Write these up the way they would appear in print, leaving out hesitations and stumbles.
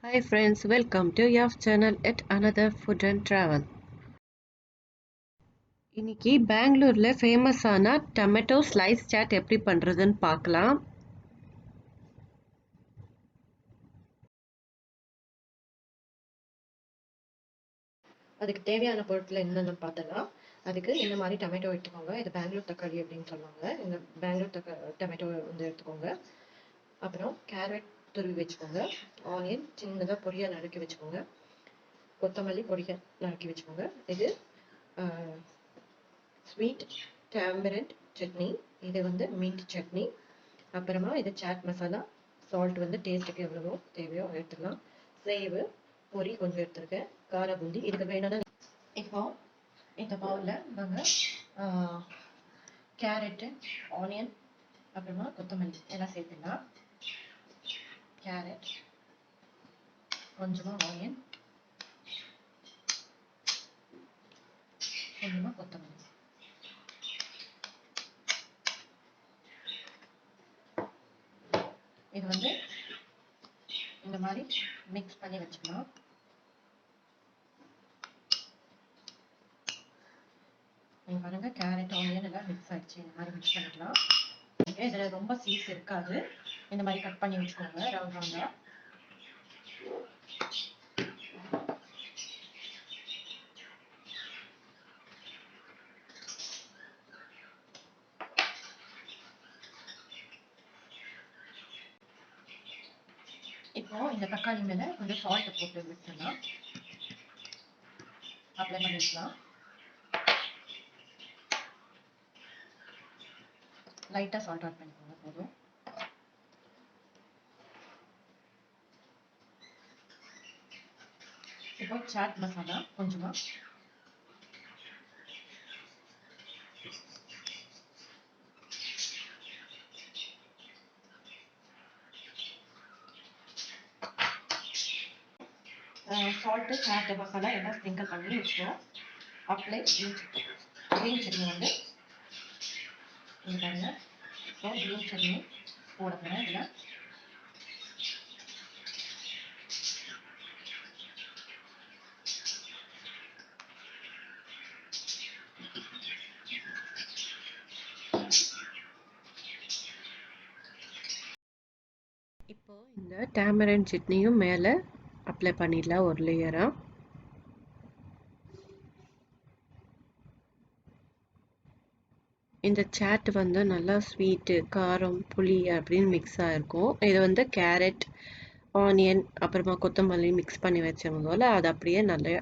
Hi friends, welcome to YAFT channel at another food and travel. இன்னைக்கு பெங்களூர்ல ஃபேமஸான tomato slice chat எப்படி பண்றதுன்னு பார்க்கலாம். அதுக்கு தேவையான பொருட்கள் என்னென்னு பார்த்தலாம். அதுக்கு இந்த மாதிரி டொமேட்டோ எடுத்துக்கோங்க. இது பெங்களூர் தக்காளி அப்படின்னு சொல்லுவாங்க. இந்த பெங்களூர் டொமேட்டோ வந்து எடுத்துக்கோங்க. அப்புறம் கேரட் துருவி வச்சுக்கோங்க. ஆனியன் சின்னதாக பொடியாக நறுக்கி வச்சுக்கோங்க. கொத்தமல்லி பொடியாக நறுக்கி வச்சுக்கோங்க. இது ஸ்வீட் டேமரண்ட் சட்னி, இது வந்து மின்ட் சட்னி. அப்புறமா இது சாட் மசாலா, சால்ட் வந்து டேஸ்ட்டுக்கு எவ்வளவோ தேவையோ எடுத்துக்கலாம். சேவு பொரி கொஞ்சம் எடுத்துருக்கேன். கார பூந்தி இதுக்கு வேணும்னா இப்போ இந்த பவுலில் நாங்கள் கேரட்டு, ஆனியன், அப்புறமா கொத்தமல்லி எல்லாம் சேர்த்துக்கலாம். கேரட், கொஞ்சமாக ஆனியன், கொஞ்சமாக கொத்தமல்லி. இது வந்து இந்த மாதிரி மிக்ஸ் பண்ணி வச்சுக்கலாம். நீங்க பாருங்க, கேரட் ஆனியன் எல்லாம் மிக்ஸ் ஆயிடுச்சு. இந்த மாதிரி மிக்ஸ் பண்ணிக்கலாம். இதுல ரொம்ப சீஸ் இருக்காது. இந்த மாதிரி கட் பண்ணி வச்சுக்கோங்க ரவுண்ட் ரவுண்டா. இப்போ இந்த தக்காளி மேல கொஞ்சம் சால்ட் போட்டு விட்டுலாம். அப்ளை பண்ணிக்கலாம். லைட்டா சால்ட் ஆட் பண்ணிக்கோங்க போதும். இப்போ சாட் மசாலா கொஞ்சமா, சால்ட் சாட் மசாலா எல்லாம் ஸ்ப்ரிங்கிள் பண்ணி வச்சுக்கோம். அப்ளை கிரீன் சட்னி வந்து இங்க பாருங்க. இப்போ கிரீன் சட்னி போட போறேன். இதுல இப்போ இந்த டேமரண்ட் சட்னியும் மேலே அப்ளை பண்ணிடலாம் ஒரு லேயரா. இந்த சாட் வந்து நல்லா ஸ்வீட்டு, காரம், புளி அப்படின்னு மிக்ஸ் ஆகிருக்கும். இது வந்து கேரட், ஆனியன், அப்புறமா கொத்தமல்லி மிக்ஸ் பண்ணி வச்சவங்க போல் அது அப்படியே நல்லா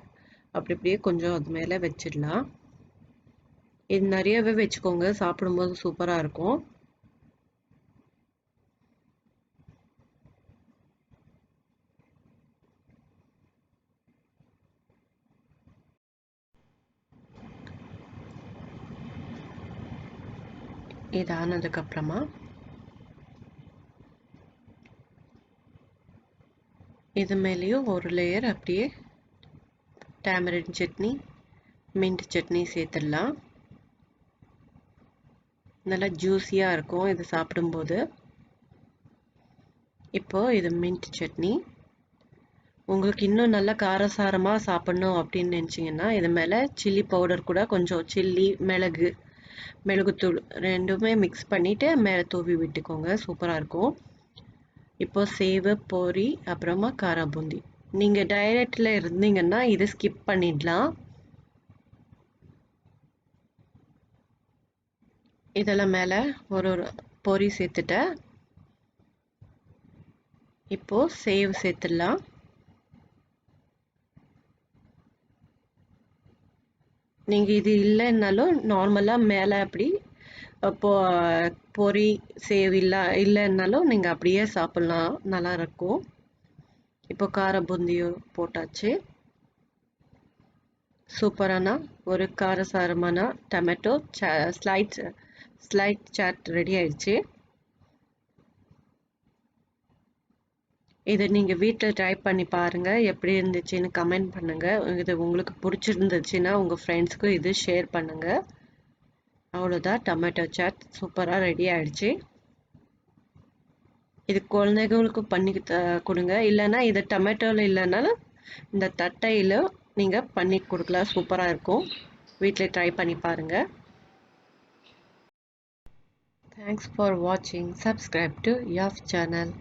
அப்படியே கொஞ்சம் அது மேலே வச்சிடலாம். இது நிறையவே வச்சுக்கோங்க, சாப்பிடும்போது சூப்பராக இருக்கும். இது ஆனதுக்கப்புறமா இது மேலேயும் ஒரு லேயர் அப்படியே டேமரின் சட்னி, மின்ட் சட்னி சேர்த்துடலாம். நல்லா ஜூஸியாக இருக்கும் இது சாப்பிடும்போது. இப்போது இது மின்ட் சட்னி. உங்களுக்கு இன்னும் நல்லா காரசாரமாக சாப்பிட்ணும் அப்படின்னு நினச்சிங்கன்னா இது மேலே சில்லி பவுடர் கூட கொஞ்சம் சில்லி, மிளகுத்தூள் ரெண்டுமே மிக்ஸ் பண்ணிவிட்டு மேலே தூவி விட்டுக்கோங்க. சூப்பராக இருக்கும். இப்போ சேவு, பொரி, அப்புறமா கார பூந்தி. நீங்கள் டயட்டில் இருந்தீங்கன்னா இதை ஸ்கிப் பண்ணிடலாம். இதெல்லாம் மேலே ஒரு பொரி சேர்த்துட்டேன். இப்போது சேவு சேர்த்துடலாம். நீங்கள் இது இல்லைன்னாலும் நார்மலாக மேலே அப்படி பொரி சேவ் இல்லைன்னாலும் நீங்கள் அப்படியே சாப்பிட்லாம், நல்லா இருக்கும். இப்போ கார பூந்தியும் போட்டாச்சு. சூப்பரான ஒரு காரசாரமான டொமேட்டோ ஸ்லைட் சாட் ரெடி ஆயிடுச்சு. இதை நீங்கள் வீட்டில் ட்ரை பண்ணி பாருங்கள், எப்படி இருந்துச்சுன்னு கமெண்ட் பண்ணுங்கள். இது உங்களுக்கு பிடிச்சிருந்துச்சுன்னா உங்கள் ஃப்ரெண்ட்ஸ்க்கும் இது ஷேர் பண்ணுங்கள். அவ்வளோதான், டொமேட்டோ சாட் சூப்பராக ரெடி ஆயிடுச்சு. இது குழந்தைகளுக்கு பண்ணி கொடுங்க. இல்லைன்னா இது டொமேட்டோவில் இல்லைனாலும் இந்த தட்டையில் நீங்கள் பண்ணி கொடுக்கலாம். சூப்பராக இருக்கும். வீட்டில் ட்ரை பண்ணி பாருங்கள். தேங்க்ஸ் ஃபார் வாட்சிங். Subscribe to YAFT channel.